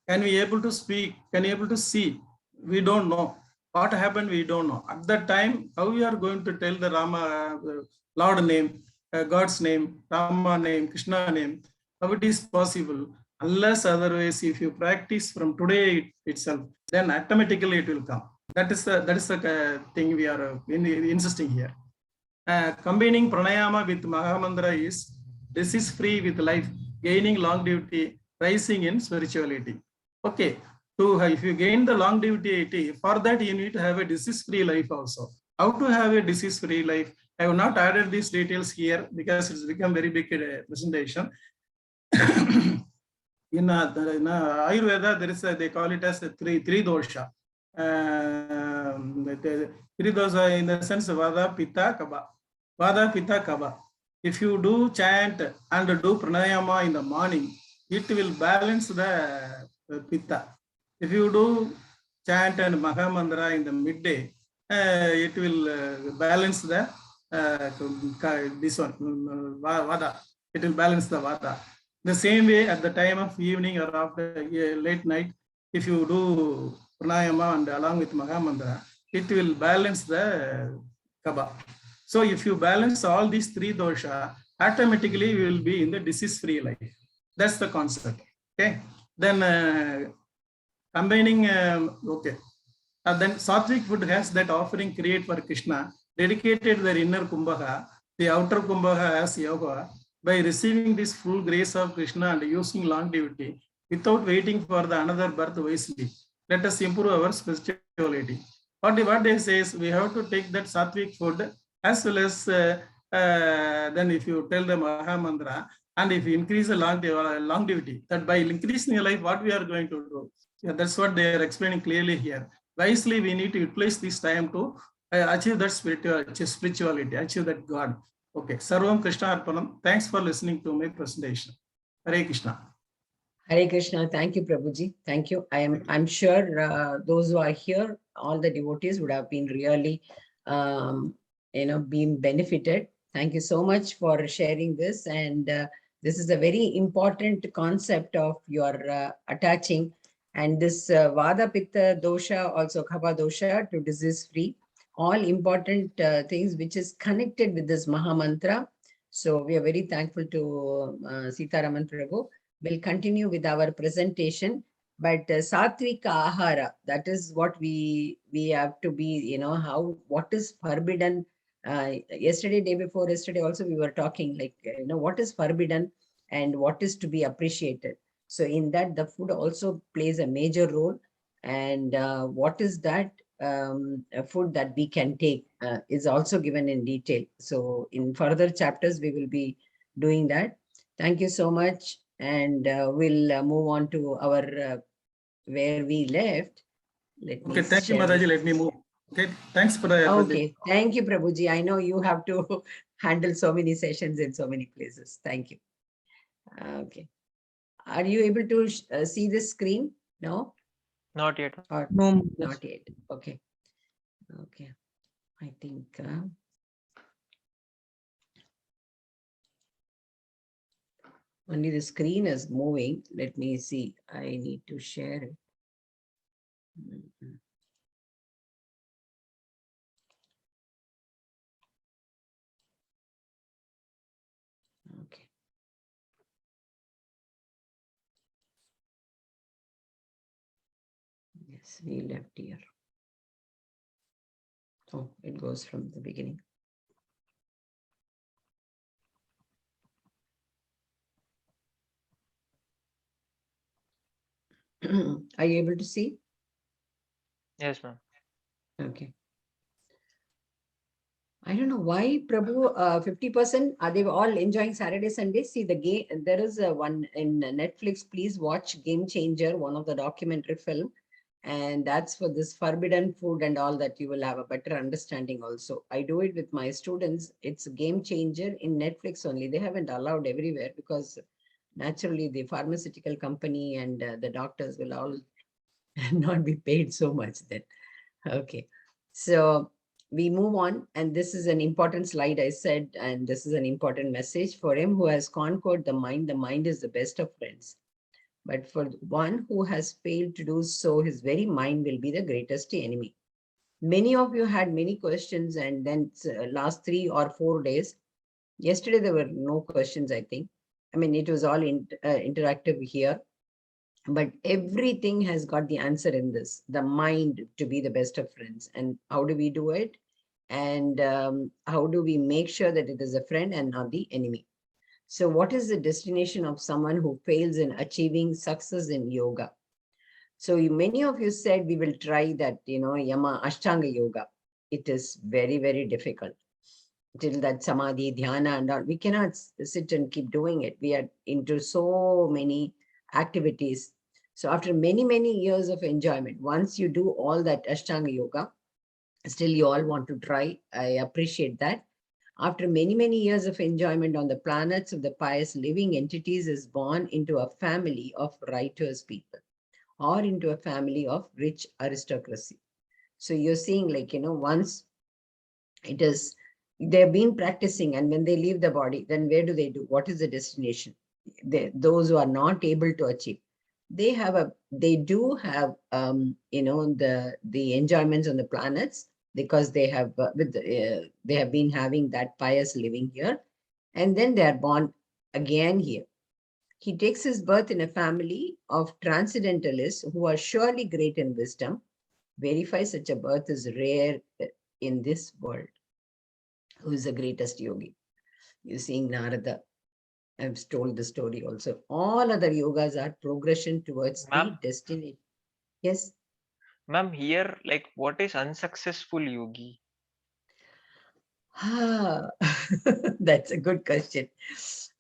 Can we able to speak? Can we able to see? We don't know. What happened? We don't know. At that time, how we are going to tell the Rama, Lord name, God's name, Rama name, Krishna name? How it is possible? Unless otherwise, if you practice from today itself, then automatically it will come. That is the thing we are insisting here. Combining pranayama with Mahamantra is disease free with life, gaining longevity, rising in spirituality. Okay, so if you gain the longevity, for that you need to have a disease free life also. How to have a disease free life? I have not added these details here because it's become very big presentation. In Ayurveda, there is they call it as three dosha. Three dosha in the sense Vada, Pitta, Kapha. Vada, Pitta, Kapha. If you do chant and do pranayama in the morning, it will balance the Pitta. If you do chant and Mahamantra in the midday, it will balance the this one Vada. It will balance the Vada. The same way at the time of evening or after late night, if you do pranayama and along with Mahamantra, it will balance the Kapha. So if you balance all these three dosha, automatically you will be in the disease-free life. That's the concept. Okay. Then combining, okay. Then Sattvic food has that offering create for Krishna, dedicated their inner kumbhaka, the outer kumbhaka as yoga. By receiving this full grace of Krishna and using longevity without waiting for the another birth wisely, let us improve our spirituality. What they say is we have to take that sattvic food as well as then if you tell the Mahamantra and if you increase the longevity, that by increasing your life, what we are going to do. Yeah, that's what they are explaining clearly here. Wisely, we need to utilize this time to achieve that spirituality, achieve that God. Okay, Sarvam Krishna Arpanam. Thanks for listening to my presentation. Hare Krishna. Hare Krishna. Thank you, Prabhuji. Thank you. I'm sure those who are here, all the devotees would have been really, being benefited. Thank you so much for sharing this. And this is a very important concept of your attaching. And this Vada Pitta dosha, also Kapha dosha to disease free. All important things which is connected with this Mahamantra. So we are very thankful to Sitaraman Prabhu. We'll continue with our presentation, but Satvika Ahara, that is what we have to be, what is forbidden. Yesterday, day before yesterday also we were talking like, what is forbidden and what is to be appreciated. So in that, the food also plays a major role. And what is that food that we can take is also given in detail. So in further chapters, we will be doing that. Thank you so much. And we'll move on to our where we left. Okay, thank you, Mataji. Let me move. Okay, thanks for the. Okay, thank you, Prabhuji. I know you have to handle so many sessions in so many places. Thank you. Okay. Are you able to see the screen? No? Not yet. Or No, not yet. Okay. Okay. I think only the screen is moving. Let me see. I need to share it. Okay. Yes, we left here. Oh, it goes from the beginning. Are you able to see? Yes, ma'am. Okay. I don't know why Prabhu, 50%, are they all enjoying Saturday, Sunday? See the game, there is a one in Netflix, please watch Game Changer, one of the documentary film. And that's for this forbidden food and all that you will have a better understanding also. I do it with my students. It's a Game Changer in Netflix only. They haven't allowed everywhere because naturally the pharmaceutical company and the doctors will all not be paid so much then. Okay. So we move on, and this is an important slide I said, and this is an important message. For him who has conquered the mind is the best of friends. But for one who has failed to do so, his very mind will be the greatest enemy. Many of you had many questions, and then last 3 or 4 days, yesterday there were no questions, I think. I mean, it was all interactive here, but everything has got the answer in this, the mind to be the best of friends. And how do we do it? And how do we make sure that it is a friend and not the enemy? So what is the destination of someone who fails in achieving success in yoga? So many of you said we will try that, Yama Ashtanga Yoga. It is very, very difficult. Till that Samadhi, Dhyana and all, we cannot sit and keep doing it. We are into so many activities. So after many, many years of enjoyment, once you do all that Ashtanga Yoga, still you all want to try. I appreciate that. After many, many years of enjoyment on the planets of the pious living entities is born into a family of righteous people or into a family of rich aristocracy. So you're seeing like, once it is, they've been practicing, and when they leave the body, then where do they do? What is the destination? Those who are not able to achieve, they do have, the enjoyments on the planets, because they have, they have been having that pious living here, and then they are born again here. He takes his birth in a family of transcendentalists who are surely great in wisdom. Verify such a birth is rare in this world. Who is the greatest yogi? You're seeing Narada. I've told the story also. All other yogas are progression towards the destiny. Yes. Ma'am, here, like, what is unsuccessful yogi? That's a good question.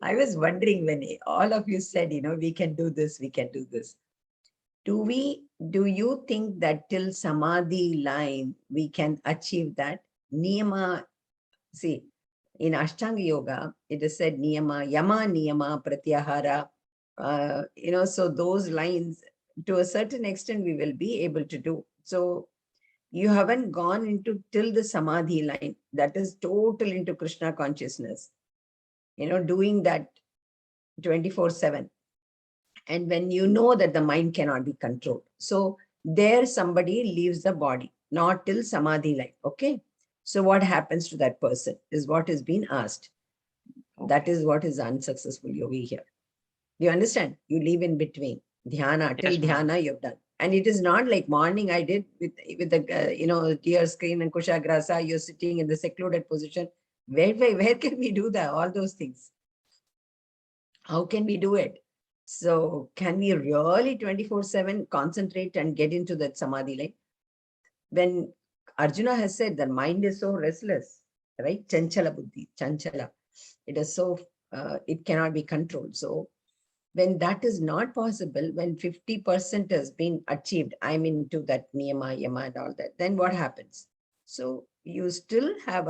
I was wondering when all of you said, we can do this, we can do this. Do you think that till Samadhi line, we can achieve that? Niyama, see, in Ashtanga Yoga, it is said Niyama, Yama Niyama Pratyahara. So those lines, to a certain extent, we will be able to do. So you haven't gone into till the Samadhi line. That is total into Krishna consciousness. Doing that 24/7. And when you know that the mind cannot be controlled. So there somebody leaves the body, not till Samadhi line. Okay. So what happens to that person is what is being asked. That is what is unsuccessful yogi here. Do you understand? You live in between. Dhyana, till Yes, ma'am. dhyana you've done. And it is not like morning I did with the tear screen and kushagrasa, you're sitting in the secluded position. Where can we do that? All those things. How can we do it? So can we really 24/7 concentrate and get into that Samadhi line? When Arjuna has said the mind is so restless, right? Chanchala buddhi, chanchala. It is so, it cannot be controlled. So when that is not possible, when 50% has been achieved, I'm into that niyama, yama and all that, then what happens? So you still have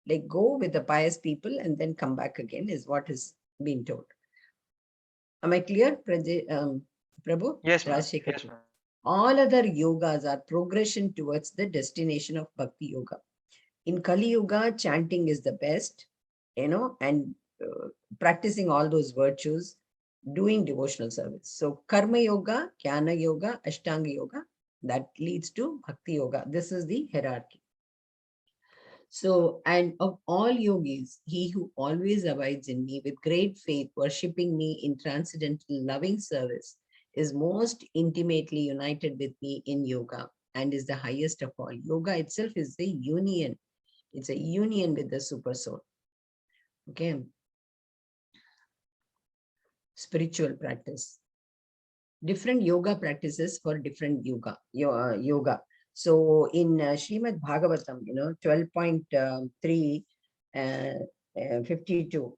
like go with the pious people and then come back again is what is being told. Am I clear, Prabhu? Yes, ma'am. Rajshekhar. Yes, ma'am. All other yogas are progression towards the destination of Bhakti Yoga. In Kali Yoga, chanting is the best, and practicing all those virtues, doing devotional service. So Karma Yoga, Jnana Yoga, Ashtanga Yoga, that leads to Bhakti Yoga. This is the hierarchy. So, and of all yogis, he who always abides in me with great faith, worshipping me in transcendental loving service, is most intimately united with me in yoga. and is the highest of all. Yoga itself is the union. It's a union with the super soul. Okay. Spiritual practice. Different yoga practices for different yoga. So in Srimad Bhagavatam, 12.3, 52,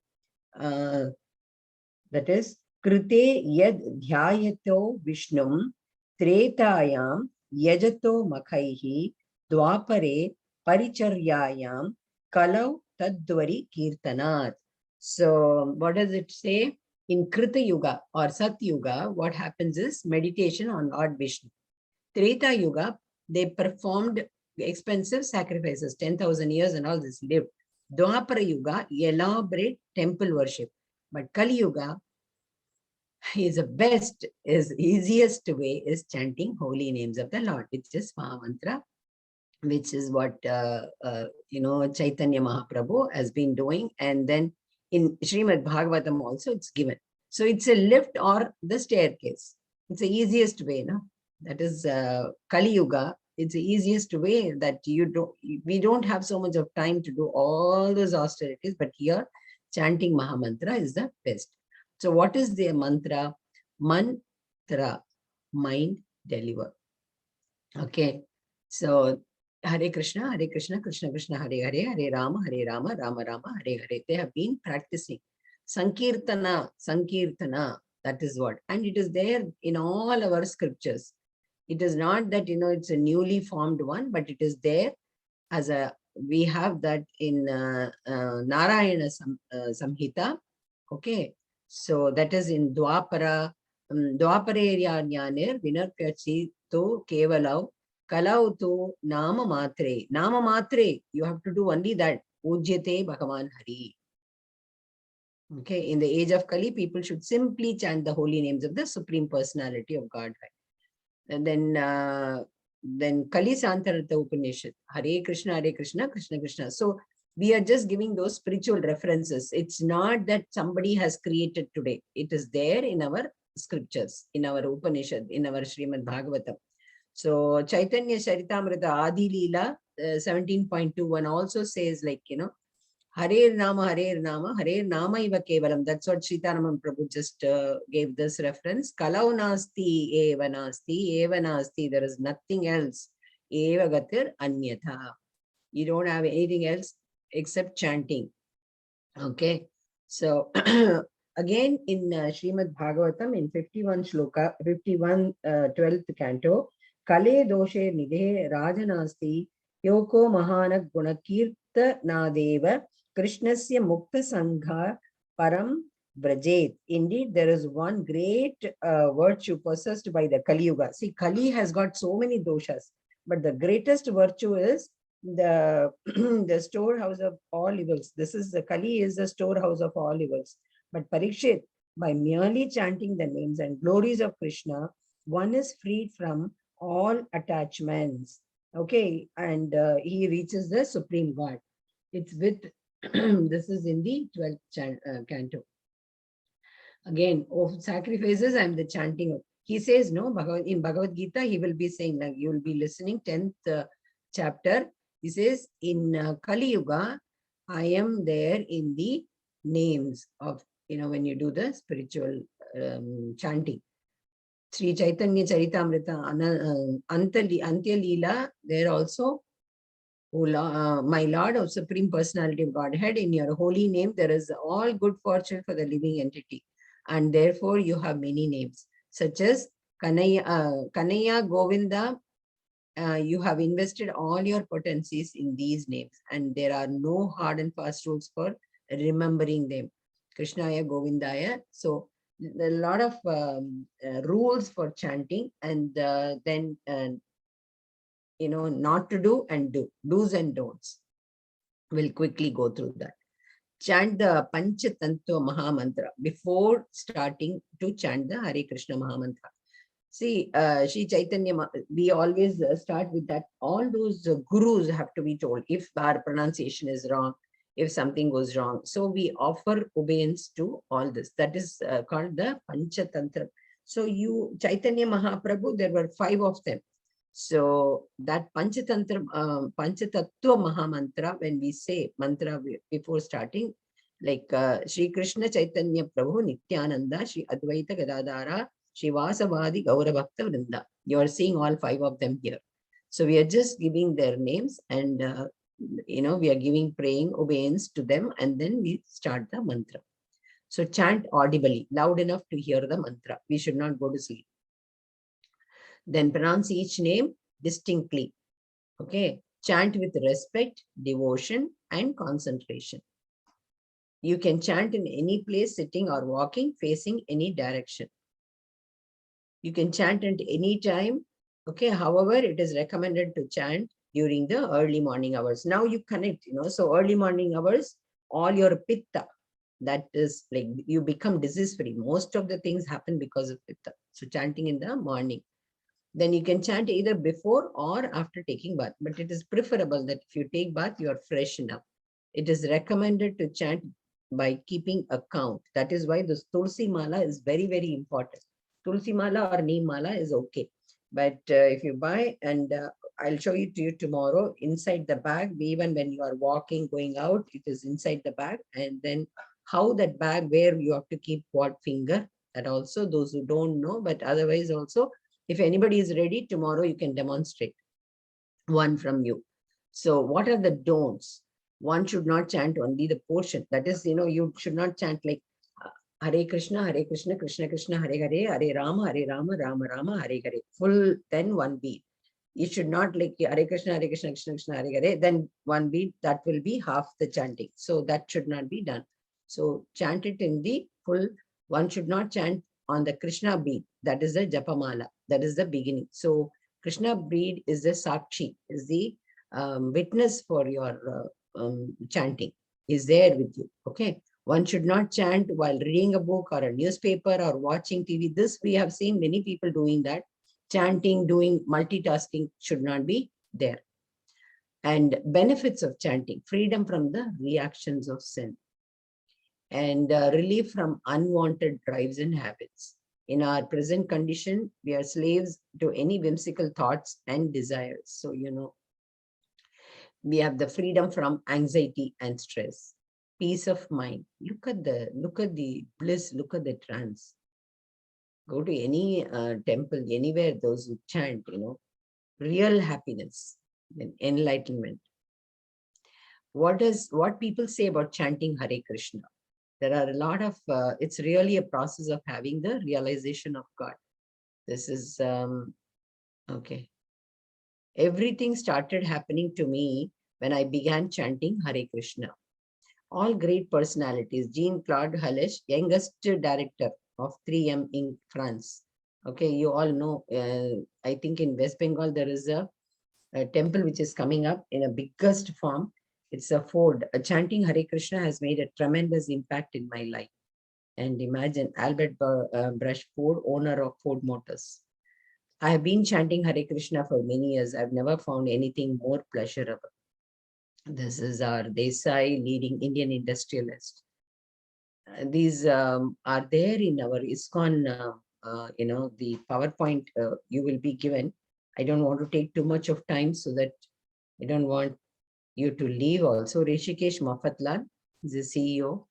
that is, Krite yad dhyayato Vishnum Tretayam yajato makhaihi dwapare paricharyayam kalau tadvari kirtanat. So what does it say? In Krita Yuga or Sat Yuga, what happens is meditation on Lord Vishnu. Treta Yuga, they performed expensive sacrifices, 10,000 years and all this lived. Dwapara Yuga, elaborate temple worship. But Kali Yuga is the best, is easiest way is chanting holy names of the Lord, which is Maha Mantra, which is what Chaitanya Mahaprabhu has been doing. And then in Srimad Bhagavatam also it's given. So it's a lift or the staircase. It's the easiest way, no? That is Kali Yuga. It's the easiest way that we don't have so much of time to do all those austerities, but here chanting Maha Mantra is the best. So what is the mantra? Mantra, mind, deliver. Okay. So Hare Krishna, Krishna Krishna, Hare Hare, Hare Rama, Rama Rama, Hare Hare. They have been practicing. Sankirtana, that is what. And it is there in all our scriptures. It is not that, it's a newly formed one, but it is there as we have that in Narayana Samhita. Okay. So that is in Dwapara, Dwaparerya Jnanir Vinarpyachi to Kevalau. Kalau tu nama matre. Nama matre, you have to do only that. Ujyate Bhagavan Hari. Okay, in the age of Kali, people should simply chant the holy names of the Supreme Personality of Godhead. And then Kali Santarata Upanishad, Hare Krishna, Krishna Krishna. So we are just giving those spiritual references. It's not that somebody has created today. It is there in our scriptures, in our Upanishad, in our Srimad Bhagavatam. So Chaitanya Charitamrita Adi Leela 17.21 also says Hare Nama Iva Kevalam. That's what Sritaraman Prabhu just gave this reference. Kalau nasti eva nasti. There is nothing else. Eva gatir anyatha. You don't have anything else except chanting. Okay. So again in Srimad Bhagavatam in 51 shloka, 12th canto, Kale doshe nidhe rajanasti yoko mahana gunakirta nadeva Krishnasya mukta sangha param brajet. Indeed, there is one great virtue possessed by the Kali Yuga. See, Kali has got so many doshas, but the greatest virtue is the the storehouse of all evils. This is the Kali is the storehouse of all evils. But Parikshit, by merely chanting the names and glories of Krishna, one is freed from all attachments. Okay, and he reaches the Supreme God. It's with this is in the 12th canto. Again, of sacrifices, I'm the chanting. He says, no, in Bhagavad Gita, he will be saying, like, you will be listening, 10th chapter. He says, in Kali Yuga, I am there in the names of, when you do the spiritual chanting. Sri Chaitanya Charitamrita, Antya Leela, there also, my Lord of Supreme Personality of Godhead, in your holy name, there is all good fortune for the living entity. And therefore, you have many names, such as Kanaya Govinda. You have invested all your potencies in these names, and there are no hard and fast rules for remembering them. Krishnaya Govindaya. So, a lot of rules for chanting, and then not to do and do, do's and don'ts. We'll quickly go through that. Chant the Panchatantra Maha Mantra before starting to chant the Hare Krishna Maha Mantra. See, Sri Chaitanya, we always start with that. All those gurus have to be told if our pronunciation is wrong, if something goes wrong. So we offer obedience to all this. That is called the Panchatantra. So Chaitanya Mahaprabhu, there were 5 of them. So that Panchatattva Mahamantra, when we say mantra before starting, like Sri Krishna Chaitanya Prabhu Nityananda, Sri Advaita Gadadhara, Sri Vasavadi Gauravakta Vrinda. You are seeing all 5 of them here. So we are just giving their names and we are giving praying obedience to them, and then we start the mantra. So chant audibly, loud enough to hear the mantra. We should not go to sleep. Then pronounce each name distinctly. Okay. Chant with respect, devotion, and concentration. You can chant in any place, sitting or walking, facing any direction. You can chant at any time. Okay. However, it is recommended to chant during the early morning hours. Now you connect, so early morning hours, all your pitta, that is like you become disease free. Most of the things happen because of pitta. So chanting in the morning. Then you can chant either before or after taking bath. But it is preferable that if you take bath, you are fresh enough. It is recommended to chant by keeping a count. That is why this Tulsi Mala is very, very important. Tulsi Mala or Neem Mala is okay. But if you buy, and I'll show it to you tomorrow, inside the bag, even when you are walking, going out, it is inside the bag. And then how that bag, where you have to keep what finger, that also those who don't know, but otherwise also, if anybody is ready, tomorrow you can demonstrate one from you. So what are the don'ts? One should not chant only the portion. That is, you should not chant like Hare Krishna, Krishna Krishna, Hare Hare, Hare Rama, Rama Rama, Hare Hare. Full, then one beat. You should not like Hare Krishna, Krishna Krishna, Hare Hare, then one beat. That will be half the chanting. So that should not be done. So chant it in the full. One should not chant on the Krishna beat. That is the Japamala. That is the beginning. So Krishna beat is the Sakshi, is the witness for your chanting, is there with you. Okay. One should not chant while reading a book or a newspaper or watching TV. This we have seen many people doing that. Chanting, doing multitasking should not be there. And benefits of chanting: freedom from the reactions of sin, and relief from unwanted drives and habits. In our present condition, we are slaves to any whimsical thoughts and desires. So, we have the freedom from anxiety and stress, peace of mind. Look at the bliss, look at the trance. Go to any temple, anywhere, those who chant, real happiness and enlightenment. What people say about chanting Hare Krishna? There are a lot of, it's really a process of having the realization of God. This is, okay. Everything started happening to me when I began chanting Hare Krishna. All great personalities, Jean-Claude Hallech, youngest director of 3M in France. Okay, you all know, I think in West Bengal, there is a temple which is coming up in a biggest form. It's a Ford. Chanting Hare Krishna has made a tremendous impact in my life. And imagine Albert Brush Ford, owner of Ford Motors. I have been chanting Hare Krishna for many years. I've never found anything more pleasurable. This is our Desai, leading Indian industrialist. These are there in our ISKCON, the PowerPoint you will be given. I don't want to take too much of time so that I don't want you to leave also. Rishikesh Mafatlal is the CEO.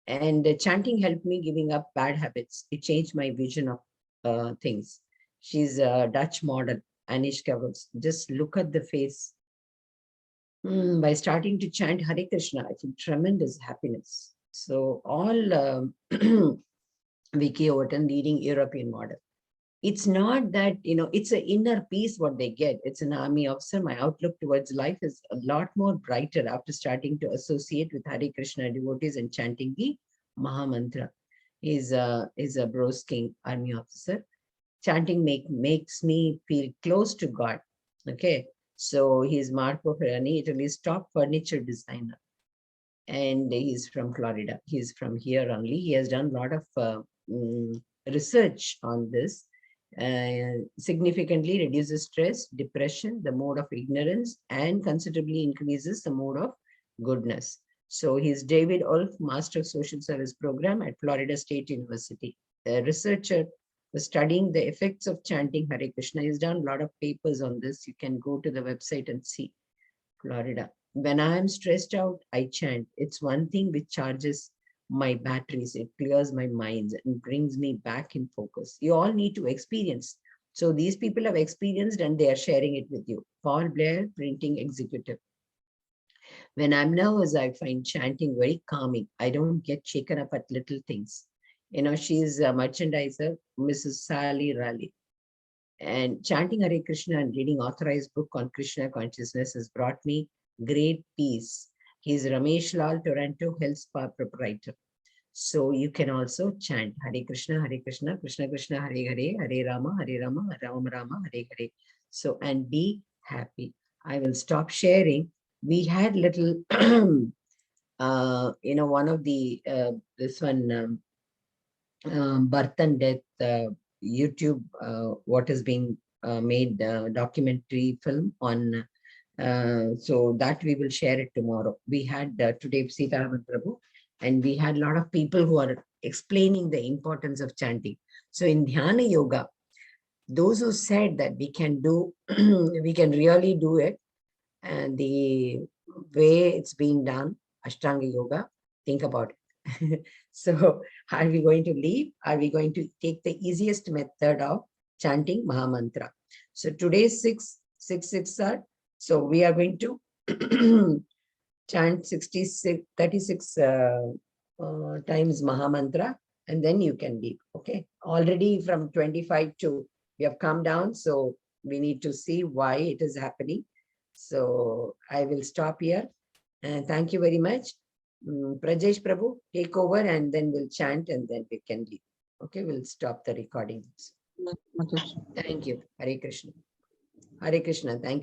And chanting helped me giving up bad habits. It changed my vision of things. She's a Dutch model, Anish Kavals. Just look at the face. By starting to chant Hare Krishna, I feel tremendous happiness. So all Vicky Overton, leading European model. It's not that, it's an inner peace what they get. It's an army officer. My outlook towards life is a lot more brighter after starting to associate with Hare Krishna devotees and chanting the Mahamantra. He's a Bros King army officer. Chanting makes me feel close to God. Okay. So he's Marco Ferrani, Italy's top furniture designer. And he's from Florida. He's from here only. He has done a lot of research on this. Significantly reduces stress, depression, the mode of ignorance, and considerably increases the mode of goodness. So he's David Olf, Master of Social Service Program at Florida State University, a researcher for studying the effects of chanting Hare Krishna. He's done a lot of papers on this. You can go to the website and see. Florida. When I am stressed out, I chant. It's one thing which charges my batteries. It clears my mind and brings me back in focus. You all need to experience. So these people have experienced and they are sharing it with you. Paul Blair, printing executive. When I'm nervous, I find chanting very calming. I don't get shaken up at little things. You know, she's a merchandiser, Mrs. Sally Raleigh. And chanting Hare Krishna and reading authorized book on Krishna consciousness has brought me great peace. He's Ramesh Lal, Toronto Health Spa proprietor. So you can also chant Hare Krishna, Krishna Krishna, Hare Hare, Hare Rama, Rama Rama, Hare Hare. So, and be happy. I will stop sharing. We had little, you know, one of the, this one, birth and death, YouTube, what is being made documentary film on, so that we will share it tomorrow. We had today Sita Raman Prabhu, and we had a lot of people who are explaining the importance of chanting. So in Dhyana Yoga, those who said that we can do, we can really do it, and the way it's being done, Ashtanga Yoga, think about it. So are we going to leave? Are we going to take the easiest method of chanting Mahamantra? So today's 666 are, so we are going to chant 36 times Mahamantra, and then you can leave. Okay. Already from 25 to, we have come down. So we need to see why it is happening. So I will stop here. And thank you very much. Prajesh Prabhu, take over and then we'll chant and then we can leave. Okay, we'll stop the recording. Mataji. Thank you. Hare Krishna. Hare Krishna. Thank you.